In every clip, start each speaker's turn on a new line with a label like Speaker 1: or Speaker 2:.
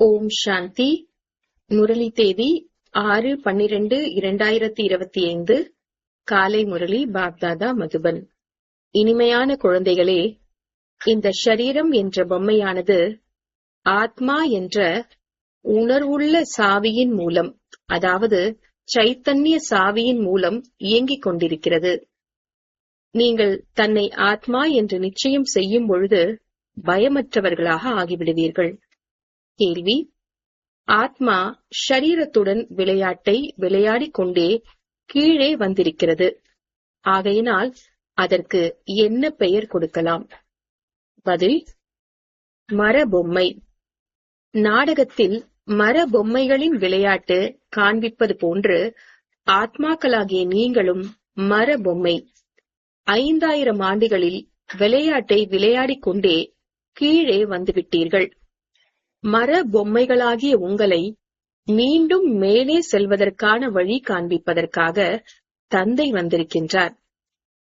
Speaker 1: ஓம் சாந்தி. முரளி தேதி 6/12/2025. காலை முரளி பாப்தாதா மதுபன். இனிமையான குழந்தைகளே, இந்த ஷரீரம் என்ற பொம்மையானது ஆத்மா என்ற உணர்வுள்ள சாவியின் மூலம், அதாவது சைத்தன்ய சாவியின் மூலம் இயங்கிக் கொண்டிருக்கிறது. நீங்கள் தன்னை ஆத்மா என்று நிச்சயம் செய்யும் பொழுது பயமற்றவர்களாக ஆகிவிடுவீர்கள். கேள்வி: ஆத்மா ஷரீரத்துடன் விளையாட்டை விளையாடிக் கொண்டே கீழே வந்திருக்கிறது. ஆகையினால் அதற்கு என்ன பெயர் கொடுக்கலாம்? பதில்: மரபொம்மை. நாடகத்தில் மரபொம்மைகளின் விளையாட்டு காண்பிப்பது போன்று ஆத்மாக்களாகிய நீங்களும் மரபொம்மை. 5000 ஆண்டுகளில் விளையாட்டை விளையாடிக் கொண்டே கீழே வந்துவிட்டீர்கள். மர பொம்மைகளாகிய உங்களை மீண்டும் மேலே செல்வதற்கான வழி காண்பிப்பதற்காக தந்தை வந்திருக்கின்றார்.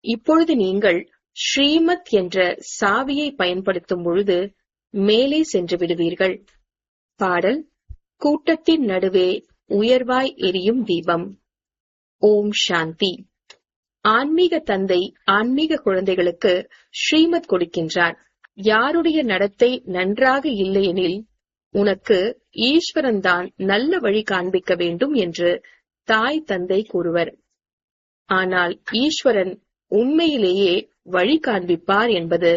Speaker 1: இப்பொழுது நீங்கள் ஸ்ரீமத் என்ற சாவியை பயன்படுத்தும் பொழுது மேலே சென்று விடுவீர்கள். பாடல்: கூட்டத்தின் நடுவே உயர்வாய் எரியும் தீபம். ஓம் சாந்தி. ஆன்மீக தந்தை ஆன்மீக குழந்தைகளுக்கு ஸ்ரீமத் கொடுக்கின்றார். யாருடைய நடத்தை நன்றாக இல்லையெனில் உனக்கு ஈஸ்வரன் தான் நல்ல வழி காண்பிக்க வேண்டும் என்று தாய் தந்தை கூறுவர். ஆனால் ஈஸ்வரன் உண்மையிலேயே வழி காண்பிப்பார் என்பது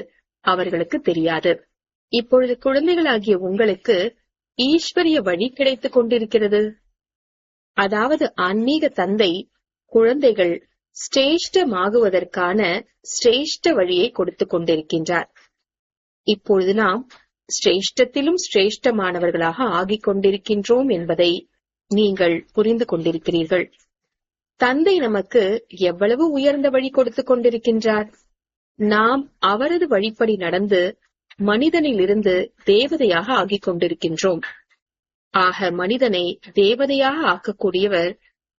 Speaker 1: அவர்களுக்கு தெரியாது. இப்பொழுது குழந்தைகளாகிய உங்களுக்கு ஈஸ்வரிய வழி கிடைத்துக் கொண்டிருக்கிறது. அதாவது ஆன்மீக தந்தை குழந்தைகள் சிரேஷ்டமாகுவதற்கான சிரேஷ்ட வழியை கொடுத்துக் கொண்டிருக்கின்றார். இப்பொழுது நாம் சிரேஷ்டத்திலும் சிரேஷ்டமானவர்களாக ஆகிக் கொண்டிருக்கின்றோம் என்பதை நீங்கள் புரிந்து கொண்டிருக்கிறீர்கள். தந்தை நமக்கு எவ்வளவு உயர்ந்த வழி கொடுத்துக் கொண்டிருக்கின்றார். நாம் அவரது வழிப்படி நடந்து மனிதனிலிருந்து தேவதையாக ஆகிக் கொண்டிருக்கின்றோம். ஆக மனிதனை தேவதையாக ஆக்கக்கூடியவர்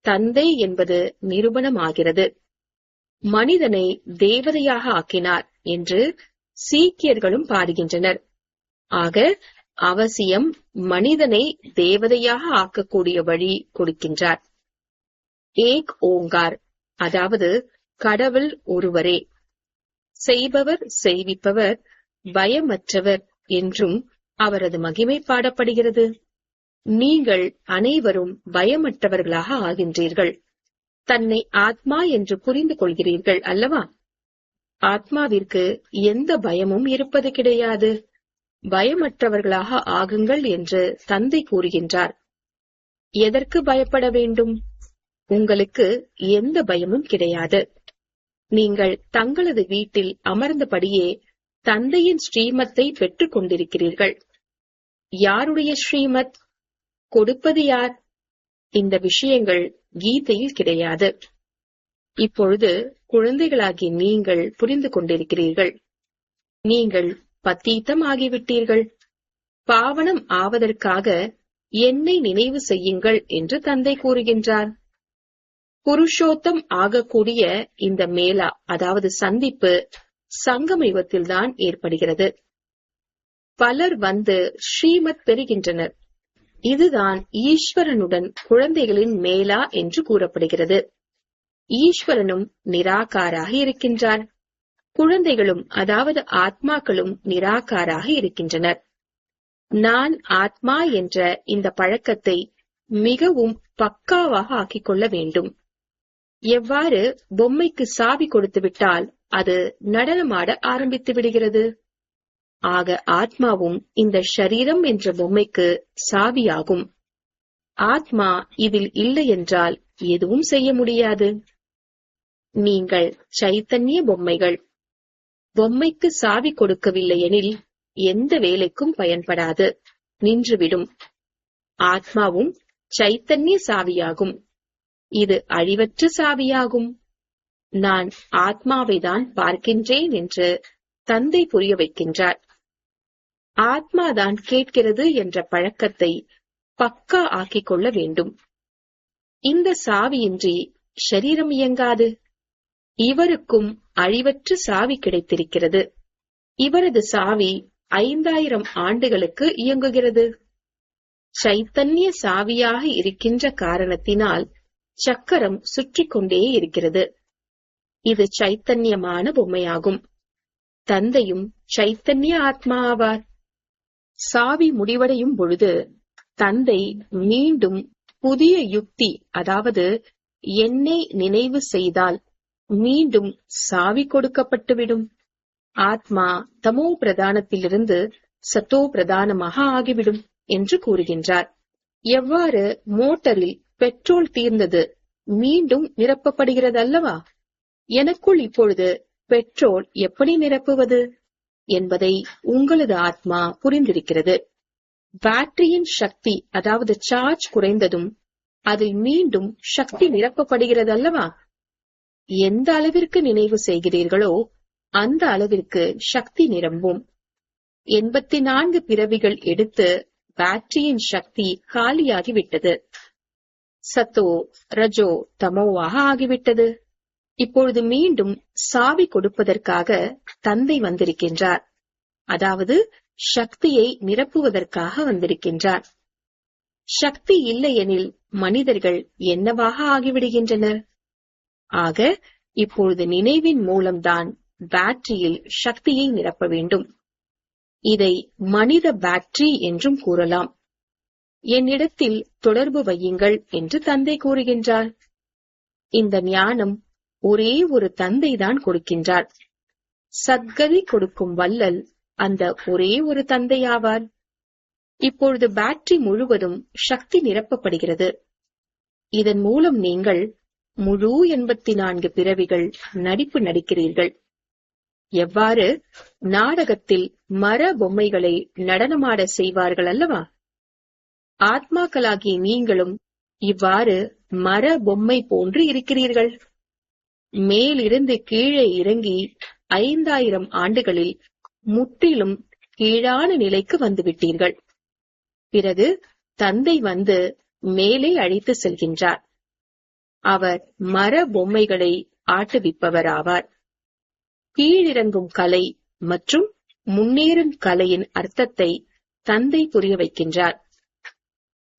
Speaker 1: தந்தை என்பது நிரூபணமாகிறது. மனிதனை தேவதையாக ஆக்கினார் என்று சீக்கியர்களும் பாடுகின்றனர். ஆக அவசியம் மனிதனை தேவதையாக ஆக்கக்கூடிய வழி கொடுக்கின்றார். ஏக் ஓங்கார், அதாவது கடவுள் ஒருவரே. செய்பவர் செய்விப்பவர் பயமற்றவர் என்றும் அவரது மகிமை பாடப்படுகிறது. நீங்கள் அனைவரும் பயமற்றவர்களாக ஆகின்றீர்கள். தன்னை ஆத்மா என்று புரிந்து கொள்கிறீர்கள் அல்லவா? ஆத்மாவிற்கு எந்த பயமும் இருப்பது கிடையாது. பயமற்றவர்களாக ஆகுங்கள் என்று தந்தை கூறுகின்றார். எதற்கு பயப்பட வேண்டும்? உங்களுக்கு எந்த பயமும் கிடையாது. நீங்கள் தங்களது வீட்டில் அமர்ந்தபடியே தந்தையின் ஸ்ரீமத்தை பெற்றுக் கொண்டிருக்கிறீர்கள். யாருடைய ஸ்ரீமத்? கொடுப்பது யார்? இந்த விஷயங்கள் கீதையில் கிடையாது. இப்பொழுது குழந்தைகளாகி நீங்கள் புரிந்து கொண்டிருக்கிறீர்கள். நீங்கள் பத்தீத்தம் ஆகிவிட்டீர்கள். பாவனம் ஆவதற்காக என்னை நினைவு செய்யுங்கள் என்று தந்தை கூறுகின்றார். புருஷோத்தம் ஆகக்கூடிய இந்த மேளா, அதாவது சந்திப்பு, சங்கம யுகத்தில்தான் ஏற்படுகிறது. பலர் வந்து ஸ்ரீமத் பெறுகின்றனர். இதுதான் ஈஸ்வரனுடன் குழந்தைகளின் மேளா என்று கூறப்படுகிறது. ஈஸ்வரனும் நிராகாராக இருக்கின்றார். குழந்தைகளும் அதாவது ஆத்மாக்களும் நிராகாராக இருக்கின்றனர். நான் ஆத்மா என்ற இந்த பழக்கத்தை மிகவும் பக்காவாக ஆக்கிக் கொள்ள வேண்டும். எவ்வாறு பொம்மைக்கு சாவி கொடுத்துவிட்டால் அது நடனமாட ஆரம்பித்து விடுகிறது. ஆக ஆத்மாவும் இந்த ஷரீரம் என்ற பொம்மைக்கு சாவியாகும். ஆத்மா இதில் இல்லை என்றால் எதுவும் செய்ய முடியாது. நீங்கள் சைத்தன்ய பொம்மைகள். பொம்மைக்கு சாவி கொடுக்கவில்லை எனில் எந்த வேலைக்கும் பயன்படாது, நின்றுவிடும். ஆத்மாவும் சைத்தன்ய சாவியாகும். இது அழிவற்ற சாவியாகும். நான் ஆத்மாவைதான் பார்க்கின்றேன் என்று தந்தை புரிய வைக்கின்றார். ஆத்மாதான் கேட்கிறது என்ற பழக்கத்தை பக்கா ஆக்கிக் கொள்ள வேண்டும். இந்த சாவியின்றி ஷரீரம் இயங்காது. இவருக்கும் அழிவற்ற சாவி கிடைத்திருக்கிறது. இவரது சாவி 5000 ஆண்டுகளுக்கு இயங்குகிறது. சைத்தன்ய சாவியாக இருக்கின்ற காரணத்தினால் சக்கரம் சுற்றிக் கொண்டே இருக்கிறது. இது சைத்தன்யமான பொம்மையாகும். தந்தையும் சைத்தன்ய ஆத்மா ஆவார். சாவி முடிவடையும் பொழுது தந்தை மீண்டும் புதிய யுக்தி, அதாவது என்னை நினைவு செய்தால் மீண்டும் சாவி கொடுக்கப்பட்டுவிடும். ஆத்மா தமோ பிரதானத்திலிருந்து சத்தோ பிரதானமாக ஆகிவிடும் என்று கூறுகின்றார். எவ்வாறு மோட்டரில் பெட்ரோல் தீர்ந்தது மீண்டும் நிரப்பப்படுகிறது அல்லவா? எனக்குள் இப்பொழுது பெட்ரோல் எப்படி நிரப்புவது என்பதை உங்களது ஆத்மா புரிந்திருக்கிறது. பேட்டரியின் சக்தி, அதாவது சார்ஜ் குறைந்ததும் அதில் மீண்டும் சக்தி நிரப்பப்படுகிறது அல்லவா? எந்த அளவிற்கு நினைவு செய்கிறீர்களோ அந்த அளவிற்கு சக்தி நிரம்பும். 84 பிறவிகள் எடுத்து பேட்டரியின் சக்தி காலியாகிவிட்டது. சத்தோ ரஜோ தமோவாக ஆகிவிட்டது. இப்பொழுது மீண்டும் சாவி கொடுப்பதற்காக தந்தை வந்திருக்கின்றார். அதாவது சக்தியை நிரப்புவதற்காக வந்திருக்கின்றார். சக்தி இல்லையெனில் மனிதர்கள் என்னவாக ஆகிவிடுகின்றனர்? ஆக இப்பொழுது நினைவின் மூலம்தான் பேட்டரியில் சக்தியை நிரப்ப வேண்டும். இதை மனித பேட்டரி என்றும் கூறலாம். என்னிடத்தில் தொடர்பு வையுங்கள் என்று தந்தை கூறுகின்றார். இந்த ஞானம் ஒரே ஒரு தந்தைதான் கொடுக்கின்றார். சத்கதி கொடுக்கும் வல்லல் அந்த ஒரே ஒரு தந்தை ஆவார். இப்பொழுது பேட்டரி முழுவதும் சக்தி நிரப்பப்படுகிறது. இதன் மூலம் நீங்கள் முழு 84 பிறவிகள் நடிப்பு நடிக்கிறீர்கள். எவ்வாறு நாடகத்தில் மர பொம்மைகளை நடனமாட செய்வார்கள் அல்லவா? ஆத்மாக்களாகிய நீங்களும் இவ்வாறு மர பொம்மை போன்று இருக்கிறீர்கள். மேலிருந்து கீழே இறங்கி 5000 ஆண்டுகளில் முற்றிலும் கீழான நிலைக்கு வந்துவிட்டீர்கள். பிறகு தந்தை வந்து மேலே அழைத்து செல்கின்றார். அவர் மர பொம்மைகளை ஆட்டுவிப்பவர் ஆவார். கீழிறங்கும் கலை மற்றும் முன்னேறும் கலையின் அர்த்தத்தை தந்தை புரிய வைக்கின்றார்.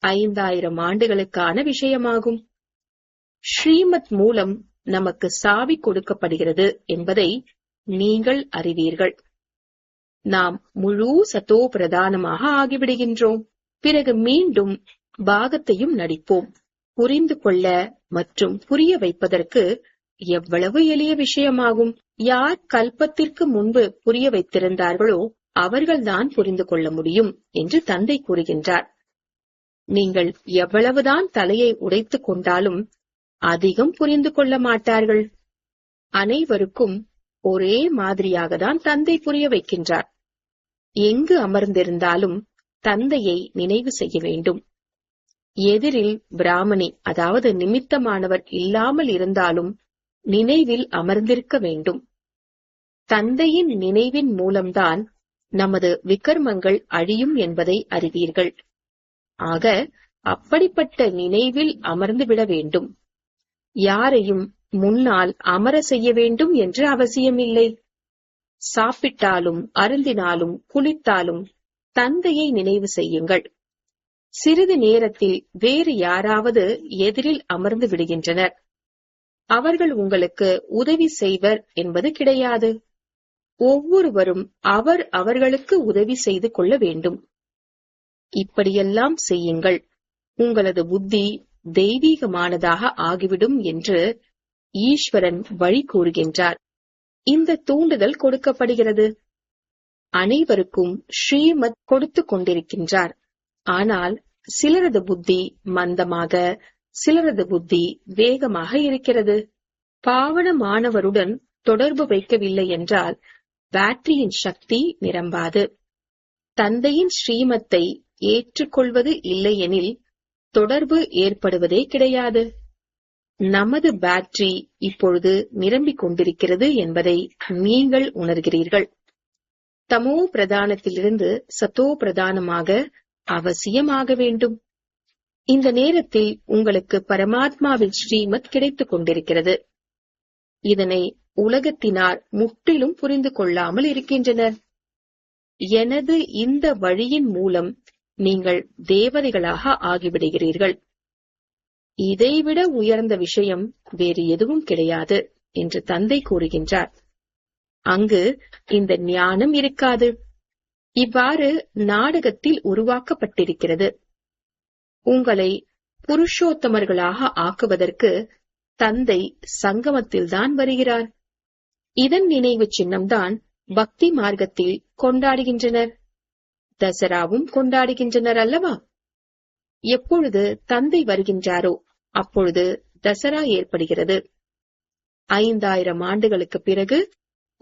Speaker 1: 5000 ஆண்டுகளுக்கான விஷயமாகும். ஸ்ரீமத் மூலம் நமக்கு சாவி கொடுக்கப்படுகிறது என்பதை நீங்கள் அறிவீர்கள். நாம் முழு சத்தோ பிரதானமாக ஆகிவிடுகின்றோம். பிறகு மீண்டும் பாகத்தையும் நடிப்போம். புரிந்து கொள்ள மற்றும் புரிய வைப்பதற்கு எவ்வளவு எளிய விஷயமாகும். யார் கல்பத்திற்கு முன்பு புரிய வைத்திருந்தார்களோ அவர்கள்தான் புரிந்து கொள்ள முடியும் என்று தந்தை கூறுகின்றார். நீங்கள் எவ்வளவுதான் தலையை உடைத்துக் கொண்டாலும் அதிகம் புரிந்து கொள்ள மாட்டார்கள். அனைவருக்கும் ஒரே மாதிரியாகத்தான் தந்தை புரிய வைக்கின்றார். எங்கு அமர்ந்திருந்தாலும் தந்தையை நினைவு செய்ய வேண்டும். எதிரில் பிராமணி, அதாவது நிமித்தமானவர் இல்லாமல் இருந்தாலும் நினைவில் அமர்ந்திருக்க வேண்டும். தந்தையின் நினைவின் மூலம்தான் நமது விகர்மங்கள் அழியும் என்பதை அறிவீர்கள். ஆக அப்படிப்பட்ட நினைவில் அமர்ந்துவிட வேண்டும். யாரையும் முன்னால் அமர செய்ய வேண்டும் என்று அவசியமில்லை. சாப்பிட்டாலும் அருந்தினாலும் குளித்தாலும் தந்தையை நினைவு செய்யுங்கள். சிறிது நேரத்தில் வேறு யாராவது எதிரில் அமர்ந்து விடுகின்றனர். அவர்கள் உங்களுக்கு உதவி செய்வர் என்பது கிடையாது. ஒவ்வொருவரும் அவர்களுக்கு உதவி செய்து கொள்ள வேண்டும். இப்படியெல்லாம் செய்யுங்கள். உங்களது புத்தி தெய்வீகமானதாக ஆகிவிடும் என்று ஈஸ்வரன் வழி கூறுகின்றார். இந்த தூண்டுதல் கொடுக்கப்படுகிறது. அனைவருக்கும் ஸ்ரீமத் கொடுத்து கொண்டிருக்கின்றார். ஆனால் சிலரது புத்தி மந்தமாக, சிலரது புத்தி வேகமாக இருக்கிறது. பாவனமானவருடன் தொடர்பு வைக்கவில்லை என்றால் பேட்டரியின் சக்தி நிரம்பாது. தந்தையின் ஸ்ரீமத்தை ஏற்றுக்கொள்வது இல்லையெனில் தொடர்பு ஏற்படுவதே கிடையாது. நமது பேட்டரி இப்பொழுது நிரம்பிக் கொண்டிருக்கிறது என்பதை நீங்கள் உணர்கிறீர்கள். தமோ பிரதானத்திலிருந்து சத்தோ பிரதானமாக அவசியமாக வேண்டும். இந்த நேரத்தில் உங்களுக்கு பரமாத்மாவின் ஸ்ரீமத் கிடைத்துக் கொண்டிருக்கிறது. இதனை உலகத்தினார் முற்றிலும் புரிந்து கொள்ளாமல் இருக்கின்றனர். எனது இந்த வழியின் மூலம் நீங்கள் தேவதைகளாக ஆகிவிடுகிறீர்கள். இதைவிட உயர்ந்த விஷயம் வேறு எதுவும் கிடையாது என்று தந்தை கூறுகின்றார். அங்கு இந்த ஞானம் இருக்காது. இவ்வாறு நாடகத்தில் உருவாக்கப்பட்டிருக்கிறது. உங்களை புருஷோத்தமர்களாக ஆக்குவதற்கு தந்தை சங்கமத்தில்தான் வருகிறார். இதன் நினைவு சின்னம்தான் பக்தி மார்க்கத்தில் கொண்டாடுகின்றனர். தசராவும் கொண்டாடுகின்றனர் அல்லவா? எப்பொழுது தந்தை வருகின்றாரோ அப்பொழுது தசரா ஏற்படுகிறது. 5000 ஆண்டுகளுக்கு பிறகு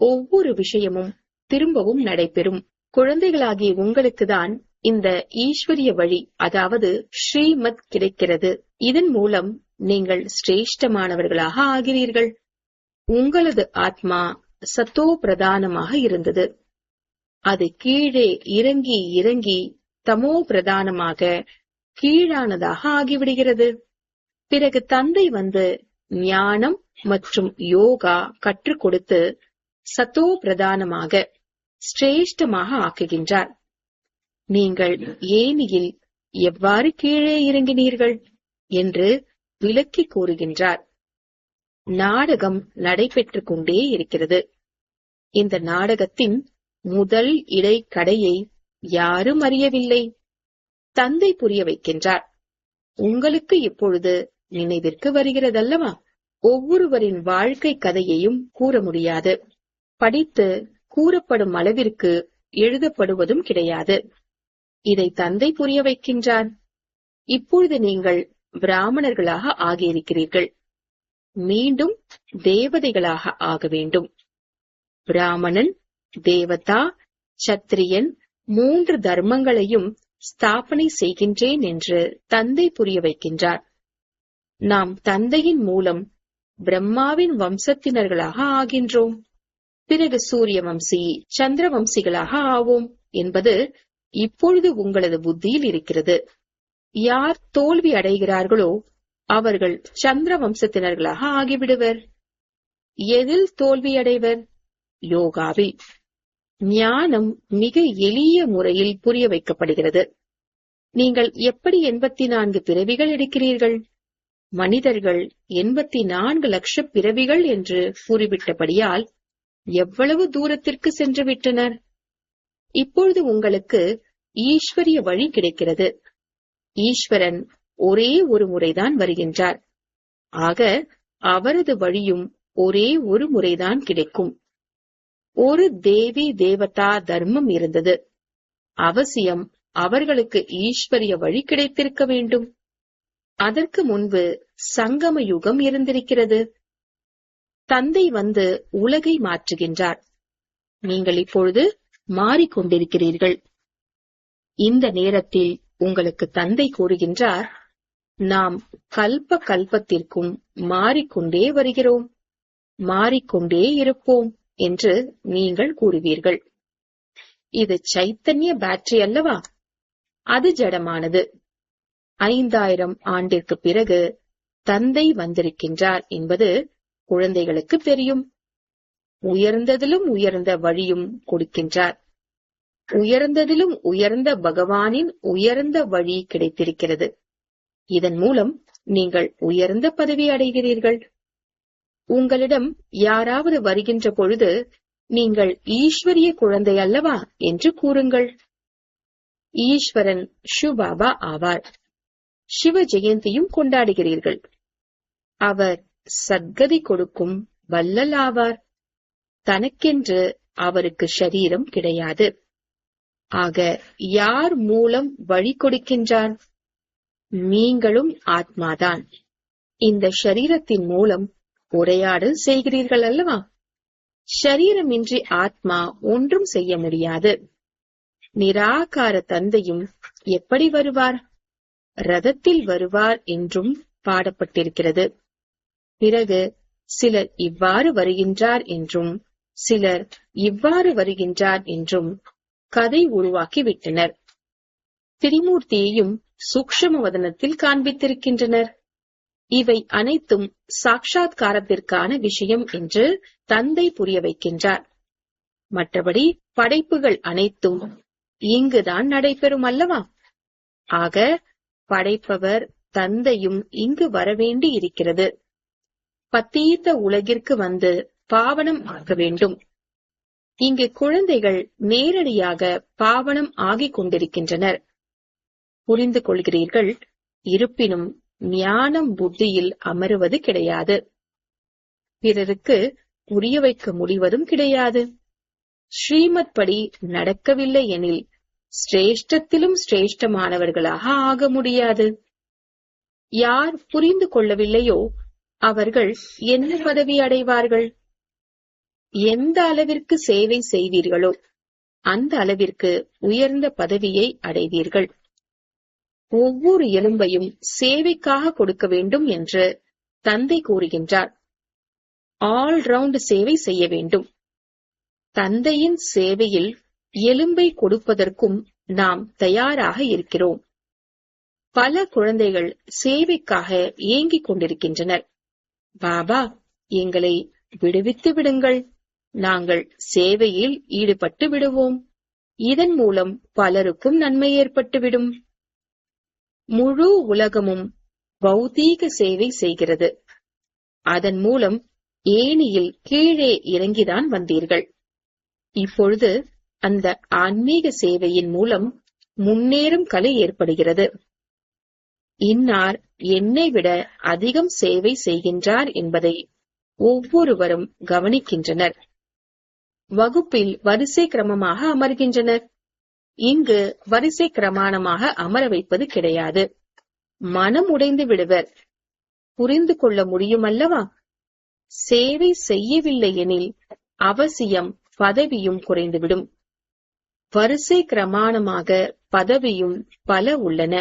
Speaker 1: ஒவ்வொரு விஷயமும் திரும்பவும் நடைபெறும். குழந்தைகளாகிய உங்களுக்குதான் இந்த ஈஸ்வரிய வழி, அதாவது ஸ்ரீமத் கிடைக்கிறது. இதன் மூலம் நீங்கள் சிரேஷ்டமானவர்களாக ஆகிறீர்கள். உங்களது ஆத்மா சத்தோ பிரதானமாக இருந்தது. அது கீழே இறங்கி இறங்கி தமோ பிரதானமாக கீழானதாக ஆகிவிடுகிறது. பிறகு தந்தை வந்து ஞானம் மற்றும் யோகா கற்றுக் கொடுத்து சத்தோ பிரதானமாக சிரேஷ்டமாக ஆக்குகின்றார். நீங்கள் ஏனியில் எவ்வாறு கீழே இறங்கினீர்கள் என்று விளக்கி கூறுகின்றார். நாடகம் நடைபெற்றுக் கொண்டே இருக்கிறது. இந்த நாடகத்தின் முதல் இடை கடையை யாரும் அறியவில்லை. தந்தை புரிய வைக்கின்றார். உங்களுக்கு இப்பொழுது நினைவிற்கு வருகிறதல்லவா? ஒவ்வொருவரின் வாழ்க்கை கதையையும் கூற முடியாது. படித்து கூறப்படும் அளவிற்கு எழுதப்படுவதும் கிடையாது. இதை தந்தை புரிய வைக்கின்றார். இப்பொழுது நீங்கள் பிராமணர்களாக ஆகியிருக்கிறீர்கள். மீண்டும் தேவதைகளாக ஆக வேண்டும். பிராமணன், தேவதா, சத்திரியன் 3 தர்மங்களையும் ஸ்தாபனை செய்கின்றேன் என்று தந்தை புரிய வைக்கின்றார். நாம் தந்தையின் மூலம் பிரம்மாவின் வம்சத்தினர்களாக ஆகின்றோம். பிறகு சூரிய வம்சி, சந்திர வம்சிகளாக ஆவோம் என்பது இப்பொழுது உங்களது புத்தியில் இருக்கிறது. யார் தோல்வி அடைகிறார்களோ அவர்கள் சந்திர வம்சத்தினர்களாக ஆகிவிடுவர். எதில் தோல்வியடைவர்? யோகாவில். ஞானம் மிக எளிய முறையில் புரிய வைக்கப்படுகிறது. நீங்கள் எப்படி 84 பிறவிகள் எடுக்கிறீர்கள்? மனிதர்கள் 84 லட்ச பிறவிகள் என்று கூறிவிட்டபடியால் எவ்வளவு தூரத்திற்கு சென்று விட்டனர். இப்பொழுது உங்களுக்கு ஈஸ்வரிய வழி கிடைக்கிறது. ஈஸ்வரன் ஒரே ஒரு முறைதான் வருகின்றார். ஆக அவரது வழியும் ஒரே ஒரு முறைதான் கிடைக்கும். ஒரு தேவி தேவதா தர்மம் இருந்தது. அவசியம் அவர்களுக்கு ஈஸ்வரிய வழி கிடைத்திருக்க வேண்டும். அதற்கு முன்பு சங்கம யுகம் இருந்திருக்கிறது. தந்தை வந்து உலகை மாற்றுகின்றார். நீங்கள் இப்பொழுது மாறிக்கொண்டிருக்கிறீர்கள். இந்த நேரத்தில் உங்களுக்கு தந்தை கூறுகின்றார், நாம் கல்ப கல்பத்திற்கும் மாறிக்கொண்டே வருகிறோம், மாறிக்கொண்டே இருப்போம் என்று நீங்கள் கூறுவீர்கள். இது சைத்தன்ய பேட்டரி அல்லவா? அது ஜடமானது. 5000 ஆண்டிற்கு பிறகு தந்தை வந்திருக்கின்றார் என்பது குழந்தைகளுக்கு தெரியும். உயர்ந்ததிலும் உயர்ந்த வழியும் கொடுக்கின்றார். உயர்ந்ததிலும் உயர்ந்த பகவானின் உயர்ந்த வழி கிடைத்திருக்கிறது. இதன் மூலம் நீங்கள் உயர்ந்த பதவி அடைகிறீர்கள். உங்களிடம் யாராவது வருகின்ற பொழுது நீங்கள் ஈஸ்வரிய குழந்தை அல்லவா என்று கூறுங்கள். ஈஸ்வரன் ஷிவபாபா ஆவார். சிவ ஜெயந்தியும் கொண்டாடுகிறீர்கள். அவர் சத்கதி கொடுக்கும் வல்லல் ஆவார். தனக்கென்று அவருக்கு ஷரீரம் கிடையாது. ஆக யார் மூலம் வழி கொடுக்கின்றார்? நீங்களும் ஆத்மாதான். இந்த ஷரீரத்தின் மூலம் உரையாடல் செய்கிறீர்கள் அல்லவா? ஷரீரமின்றி ஆத்மா ஒன்றும் செய்ய முடியாது. நிராகார தந்தையும் எப்படி வருவார்? ரதத்தில் வருவார் என்றும் பாடப்பட்டிருக்கிறது. பிறகு சிலர் இவ்வாறு வருகின்றார் என்றும் சிலர் இவ்வாறு வருகின்றார் என்றும் கதை உருவாக்கிவிட்டனர். திரிமூர்த்தியையும் சூக்ஷ்ம வதனத்தில் காண்பித்திருக்கின்றனர். இவை அனைத்தும் சாட்சாத்காரத்திற்கான விஷயம் என்று தந்தை புரிய வைக்கின்றார். மற்றபடி படைப்புகள் அனைத்தும் இங்குதான் நடைபெறும் அல்லவா? ஆக படைப்பவர் தந்தையும் இங்கு வரவேண்டி இருக்கிறது. பத்தீத்த உலகிற்கு வந்து பாவனம் ஆக்க வேண்டும். இங்கு குழந்தைகள் நேரடியாக பாவனம் ஆகிக் கொண்டிருக்கின்றனர். புரிந்து கொள்கிறீர்கள். இருப்பினும் ஞானம் புத்தியில் அமருவது கிடையாது. பிறருக்கு புரிய வைக்க முடிவதும் கிடையாது. ஸ்ரீமத் படி நடக்கவில்லை எனில் சிரேஷ்டத்திலும் சிரேஷ்டமானவர்களாக ஆக முடியாது. யார் புரிந்து கொள்ளவில்லையோ அவர்கள் என்ன பதவி அடைவார்கள்? எந்த அளவிற்கு சேவை செய்வீர்களோ அந்த அளவிற்கு உயர்ந்த பதவியை அடைவீர்கள். ஒவ்வொரு எலும்பையும் சேவைக்காக கொடுக்க வேண்டும் என்று தந்தை கூறுகின்றார். ஆல்ரவுண்ட் சேவை செய்ய வேண்டும். தந்தையின் சேவையில் எலும்பை கொடுப்பதற்கும் நாம் தயாராக இருக்கிறோம். பல குழந்தைகள் சேவைக்காக ஏங்கிக் கொண்டிருக்கின்றனர். பாபா, எங்களை விடுவித்து விடுங்கள், நாங்கள் சேவையில் ஈடுபட்டு விடுவோம், இதன் மூலம் பலருக்கும் நன்மை ஏற்பட்டுவிடும். முழு உலகமும் பௌதீக சேவை செய்கிறது. அதன் மூலம் ஏணியில் கீழே இறங்கிதான் வந்தீர்கள். இப்பொழுது அந்த ஆன்மீக சேவையின் மூலம் முன்னேறும் கலை ஏற்படுகிறது. இன்னார் என்னை விட அதிகம் சேவை செய்கின்றார் என்பதை ஒவ்வொருவரும் கவனிக்கின்றனர். வகுப்பில் வரிசை கிரமமாக அமர்கின்றனர். இங்கு வரிசை கிரமாணமாக அமர வைப்பது கிடையாது. மனம் உடைந்து விடுவர். புரிந்து கொள்ள முடியுமல்லவா? சேவை செய்யவில்லை எனில் அவசியம் பதவியும் குறைந்துவிடும். வரிசை கிரமாணமாக பதவியும் பல உள்ளன.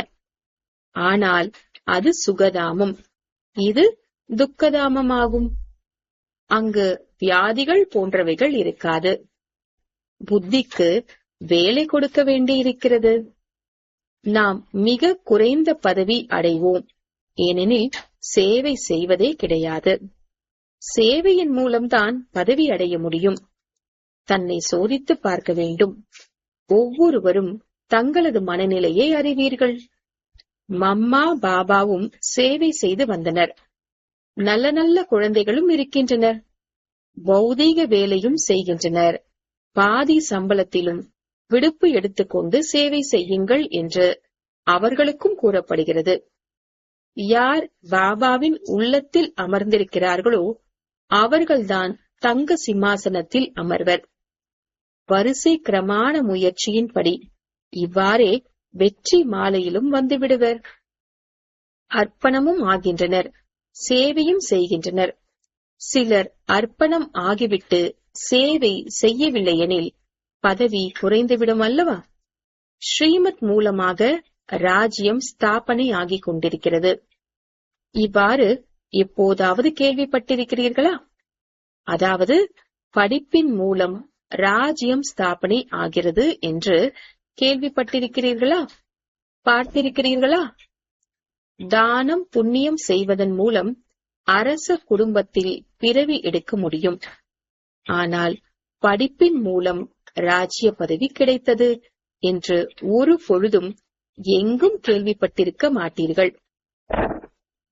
Speaker 1: ஆனால் அது சுகதாமம், இது துக்கதாமமாகும். அங்கு வியாதிகள் போன்றவைகள் இருக்காது. புத்திக்கு வேலை கொடுக்க வேண்டியிருக்கிறது. நாம் மிக குறைந்த பதவி அடைவோம், ஏனெனில் சேவை செய்வதே கிடையாது. சேவையின் மூலம்தான் பதவி அடைய முடியும். தன்னை சோதித்து பார்க்க வேண்டும். ஒவ்வொருவரும் தங்களது மனநிலையை அறிவீர்கள். மம்மா பாபாவும் சேவை செய்து வந்தனர். நல்ல நல்ல குழந்தைகளும் இருக்கின்றனர். பௌதீக வேலையும் செய்கின்றனர். பாதி சம்பளத்திலும் விடுப்பு எடுத்துக்கொண்டு சேவை செய்யுங்கள் என்று அவர்களுக்கும் கூறப்படுகிறது. யார் பாபாவின் உள்ளத்தில் அமர்ந்திருக்கிறார்களோ அவர்கள்தான் தங்க சிம்மாசனத்தில் அமர்வர். வரிசை கிரமாண முயற்சியின்படி இவ்வாறே வெற்றி மாலையிலும் வந்துவிடுவர். அர்ப்பணமும் ஆகின்றனர், சேவையும் செய்கின்றனர். சிலர் அர்ப்பணம் ஆகிவிட்டு சேவை செய்யவில்லை எனில் பதவி குறைந்துவிடும் அல்லவா? ஸ்ரீமத் மூலமாக ராஜ்யம் ஸ்தாபனை ஆகிக் கொண்டிருக்கிறது. இவ்வாறு எப்போதாவது கேள்விப்பட்டிருக்கிறீர்களா? அதாவது படிப்பின் மூலம் ராஜ்யம் ஸ்தாபனை ஆகிறது என்று கேள்விப்பட்டிருக்கிறீர்களா? பார்த்திருக்கிறீர்களா? தானம் புண்ணியம் செய்வதன் மூலம் அரச குடும்பத்தில் பிறவி எடுக்க முடியும். ஆனால் படிப்பின் மூலம் ராஜ்ய பதவி கிடைத்தது என்று ஒரு பொழுதும் எங்கும் கேள்விப்பட்டிருக்க மாட்டீர்கள்.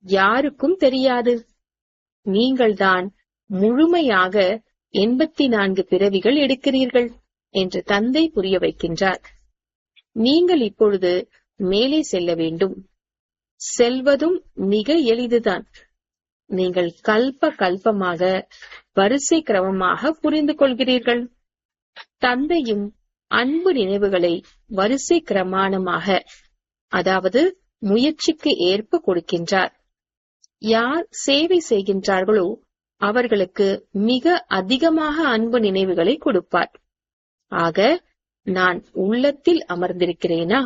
Speaker 1: யாருக்கும் தெரியாது. நீங்கள்தான் முழுமையாக 84 பிறவிகள் எடுக்கிறீர்கள் என்று தந்தை புரிய வைக்கின்றார். நீங்கள் இப்பொழுது மேலே செல்ல வேண்டும். செல்வதும் மிக எளிதுதான். நீங்கள் கல்ப கல்பமாக வரிசை கிரமமாக புரிந்து கொள்கிறீர்கள். தந்தையும் அன்பு நினைவுகளை வரிசை கிரமாணமாக, அதாவது முயற்சிக்கு ஏற்ப கொடுக்கின்றார். யார் சேவை செய்கின்றார்களோ அவர்களுக்கு மிக அதிகமாக அன்பு நினைவுகளை கொடுப்பார். ஆக நான் உள்ளத்தில் அமர்ந்திருக்கிறேனா,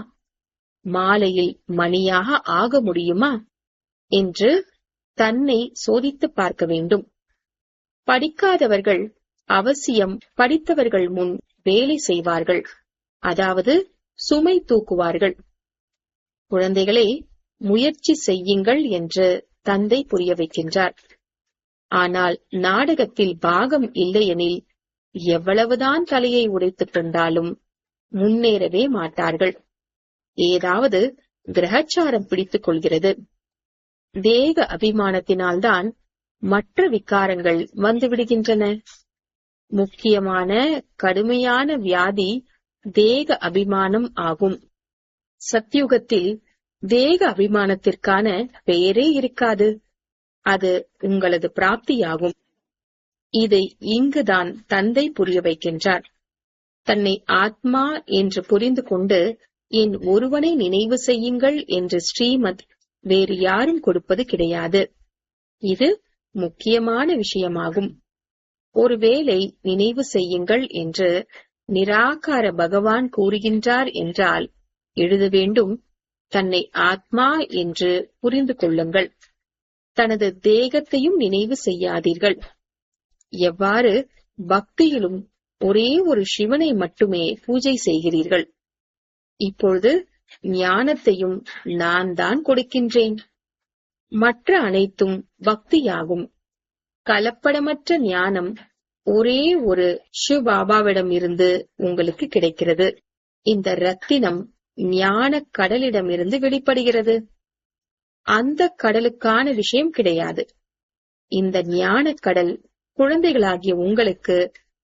Speaker 1: மாலையில் மணியாக ஆக முடியுமா என்று தன்னை சோதித்து பார்க்க வேண்டும். படிக்காதவர்கள் அவசியம் படித்தவர்கள் முன் வேலை செய்வார்கள், அதாவது சுமை தூக்குவார்கள். குழந்தைகளே, முயற்சி செய்யுங்கள் என்று தந்தை புரிய வைக்கின்றார். ஆனால் நாடகத்தில் பாகம் இல்லையெனில் எவ்வளவுதான் தலையை உடைத்துக் கொண்டாலும் முன்னேறவே மாட்டார்கள். ஏதாவது கிரகச்சாரம் பிடித்துக் கொள்கிறது. தேக அபிமானத்தினால்தான் மற்ற விகாரங்கள் வந்துவிடுகின்றன. முக்கியமான கடுமையான வியாதி தேக அபிமானம் ஆகும். சத்யுகத்தில் தேக அபிமானத்திற்கான பெயரே இருக்காது. அது உங்களது பிராப்தியாகும். இதை இங்குதான் தந்தை புரிய வைக்கின்றார். தன்னை ஆத்மா என்று புரிந்து கொண்டு என் ஒருவனை நினைவு செய்யுங்கள் என்று ஸ்ரீமத் வேறு யாரும் கொடுப்பது கிடையாது. இது முக்கியமான விஷயமாகும். ஒருவேளை நினைவு செய்யுங்கள் என்று நிராகார பகவான் கூறுகின்றார் என்றால் எழுத வேண்டும், தன்னை ஆத்மா என்று புரிந்து கொள்ளுங்கள். தனது தேகத்தையும் நினைவு செய்யாதீர்கள். எவ்வாறு பக்தியிலும் ஒரே ஒரு சிவனை மட்டுமே பூஜை செய்கிறீர்கள். இப்பொழுது ஞானத்தையும் நான் தான் கொடுக்கின்றேன். மற்ற அனைத்தும் பக்தியாகும். கலப்படமற்ற ஞானம் ஒரே ஒரு சிவபாபாவிடம் இருந்து உங்களுக்கு கிடைக்கிறது. இந்த ரத்தினம் ஞான கடலிடமிருந்து வெளிப்படுகிறது. அந்த கடலுக்கான விஷயம் கிடையாது. இந்த ஞான கடல் குழந்தைகளாகிய உங்களுக்கு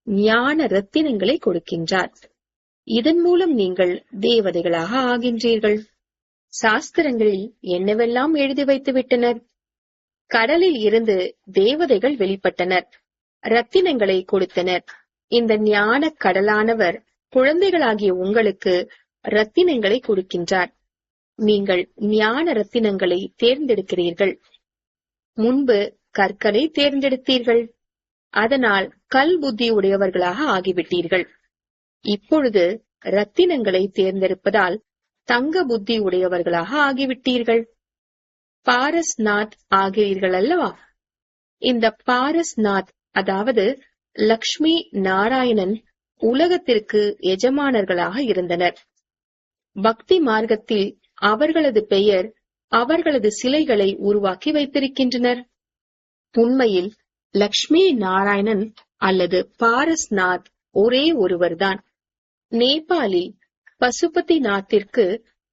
Speaker 1: ஞான ரத்தினங்களை கொடுக்கின்றார். இதன் மூலம் நீங்கள் தேவதைகளாக ஆகின்றீர்கள். சாஸ்திரங்களில் என்னவெல்லாம் எழுதி வைத்து விட்டனர். கடலில் இருந்து தேவதைகள் வெளிப்பட்டனர், ரத்தினங்களை கொடுத்தனர். இந்த ஞான கடலானவர் குழந்தைகளாகிய உங்களுக்கு ரத்தினங்களை கொடுக்கின்றார். நீங்கள் ஞான ரத்தினங்களை தேர்ந்தெடுக்கிறீர்கள். முன்பு கற்களை தேர்ந்தெடுத்தீர்கள். அதனால் கல் புத்தி உடையவர்களாக ஆகிவிட்டீர்கள். இப்பொழுது ரத்தினங்களை தேர்ந்தெடுப்பதால் தங்க புத்தி உடையவர்களாக ஆகிவிட்டீர்கள். பாரஸ்நாத் ஆகிறீர்கள் அல்லவா? இந்த பாரஸ்நாத், அதாவது லக்ஷ்மி நாராயணன், உலகத்திற்கு எஜமானர்களாக இருந்தனர். பக்தி மார்க்கத்தில் அவர்களது பெயர் அவர்களது சிலைகளை உருவாக்கி வைத்திருக்கின்றனர். உண்மையில் லக்ஷ்மி நாராயணன் அல்லது பாரஸ்நாத் ஒரே ஒருவர்தான். நேபாளில் பசுபதி நாத்திற்கு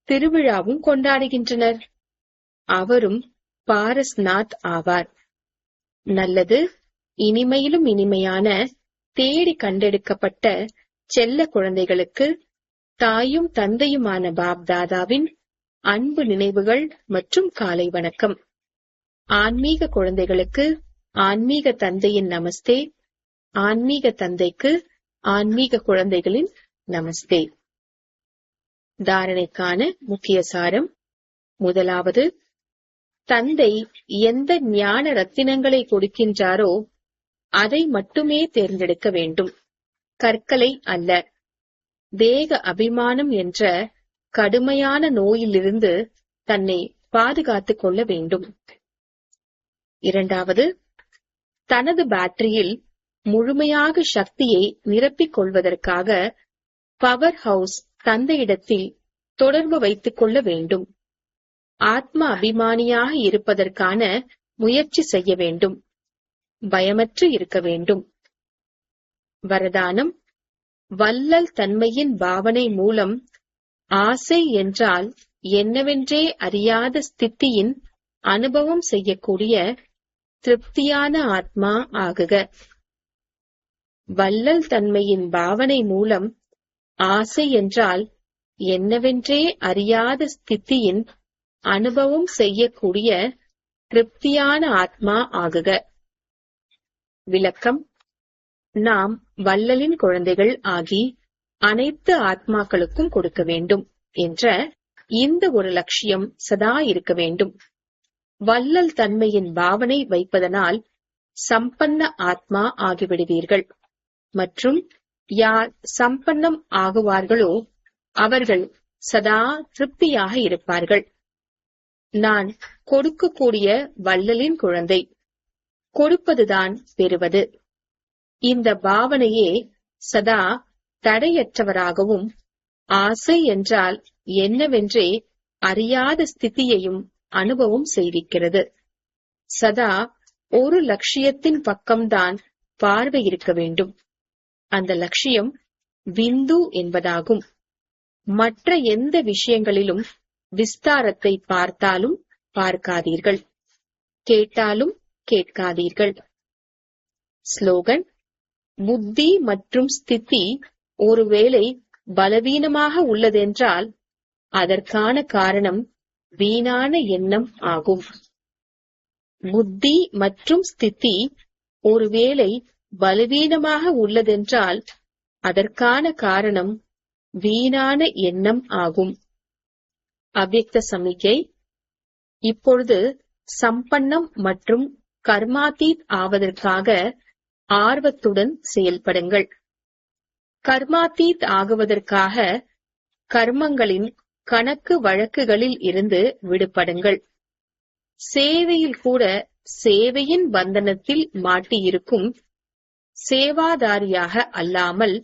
Speaker 1: திருவிழாவும் கொண்டாடுகின்றனர். அவரும் பாரஸ்நாத் ஆவார். நல்லது. இனிமையிலும் இனிமையான தேடி கண்டெடுக்கப்பட்ட செல்ல குழந்தைகளுக்கு தாயும் தந்தையுமான பாப்தாதாவின் அன்பு நினைவுகள் மற்றும் காலை வணக்கம். ஆன்மீக குழந்தைகளுக்கு ஆன்மீக தந்தையின் நமஸ்தே. ஆன்மீக தந்தைக்கு ஆன்மீக குழந்தைகளின் நமஸ்தே. தாரணைக்கான முக்கிய சாரம். முதலாவது, தந்தை எந்த ஞான ரத்தினங்களை கொடுக்கின்றாரோ அதை மட்டுமே தேர்ந்தெடுக்க வேண்டும், கற்களை அல்ல. தேக அபிமானம் என்ற கடுமையான நோயிலிருந்து தன்னை பாதுகாத்துக் கொள்ள வேண்டும். இரண்டாவது, தனது பேட்டரியில் முழுமையாக சக்தியை நிரப்பிக் கொள்வதற்காக பவர் ஹவுஸ் தந்தையிடத்தில் தொடர்பு வைத்துக் கொள்ள வேண்டும். ஆத்ம அபிமானியாக இருப்பதற்கான முயற்சி செய்ய வேண்டும். பயமற்று இருக்க வேண்டும். வரதானம். வல்லல் தன்மையின் பாவனை மூலம் ஆசை என்றால் என்னவென்றே அறியாத ஸ்திதியின் அனுபவம் செய்யக்கூடிய திருப்தியான ஆத்மா ஆகுக. வல்லல் தன்மையின் பாவனை மூலம் ஆசை என்றால் என்னவென்றே அறியாத ஸ்திதியின் அனுபவம் செய்யக்கூடிய திருப்தியான ஆத்மா ஆகுக. விளக்கம். நாம் வல்லலின் குழந்தைகள் ஆகி அனைத்து ஆத்மாக்களுக்கும் கொடுக்க வேண்டும் என்ற இந்த ஒரு லட்சியம் சதா இருக்க வேண்டும். வல்லல் தன்மையின் பாவனை வைப்பதனால் சம்பன்ன ஆத்மா ஆகிவிடுவீர்கள். மற்றும் யார் சம்பன்னம் ஆகுவார்களோ அவர்கள் சதா திருப்தியாக இருப்பார்கள். நான் கொடுக்கக்கூடிய வல்லலின் குழந்தை. கொடுப்பதுதான் பெறுவது. இந்த பாவனையே சதா தடையற்றவராகவும் ஆசை என்றால் என்னவென்றே அறியாத ஸ்திதியையும் அனுபவம் செய்விக்கிறது. சதா ஒரு லட்சியத்தின் பக்கம்தான் பார்வை இருக்க வேண்டும். அந்த லட்சியம் விந்து என்பதாகும். மற்ற எந்த விஷயங்களிலும் விஸ்தாரத்தை பார்த்தாலும் பார்க்காதீர்கள், கேட்டாலும் கேட்காதீர்கள். ஸ்லோகன்: புத்தி மற்றும் ஸ்திதி ஒருவேளை பலவீனமாக உள்ளதென்றால் அதற்கான காரணம் வீணான எண்ணம் ஆகும். புத்தி மற்றும் ஸ்திதி ஒருவேளை பலவீனமாக உள்ளதென்றால் அதற்கான காரணம் வீணான எண்ணம் ஆகும். அவ்யக்த சமிக்கை: இப்பொழுது சம்பன்னம் மற்றும் கர்மாதீத் ஆவதற்காக ஆர்வத்துடன் செயல்படுங்கள். கர்மாதீத் ஆகுவதற்காக கர்மங்களின் கணக்கு வழக்குகளில் இருந்து விடுபடுங்கள். சேவையில் கூட சேவையின் பந்தனத்தில் மாட்டியிருக்கும் சேவாதாரியாக அல்லாமல்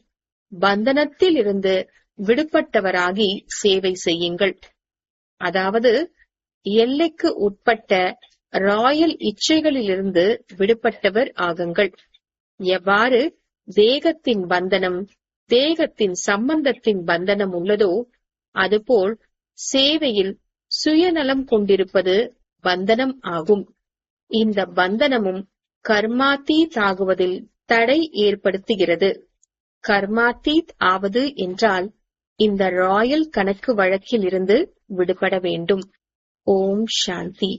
Speaker 1: பந்தனத்தில் இருந்து விடுபட்டவராகி சேவை செய்யுங்கள். அதாவது எல்லைக்கு உட்பட்ட ராயல் இச்சைகளிலிருந்து விடுபட்டவர் ஆகுங்கள். எவ்வாறு தேகத்தின் பந்தனம், தேகத்தின் சம்பந்தத்தின் பந்தனம் உள்ளதோ அதுபோல் சேவையில் சுயநலம் கொண்டிருப்பது பந்தனம் ஆகும். இந்த பந்தனமும் கர்மாதீத் ஆகுவதில் தடை ஏற்படுத்துகிறது. கர்மாதீத் ஆவது என்றால் இந்த ராயல் கணக்கு வழக்கில் இருந்து விடுபட வேண்டும். ஓம் சாந்தி.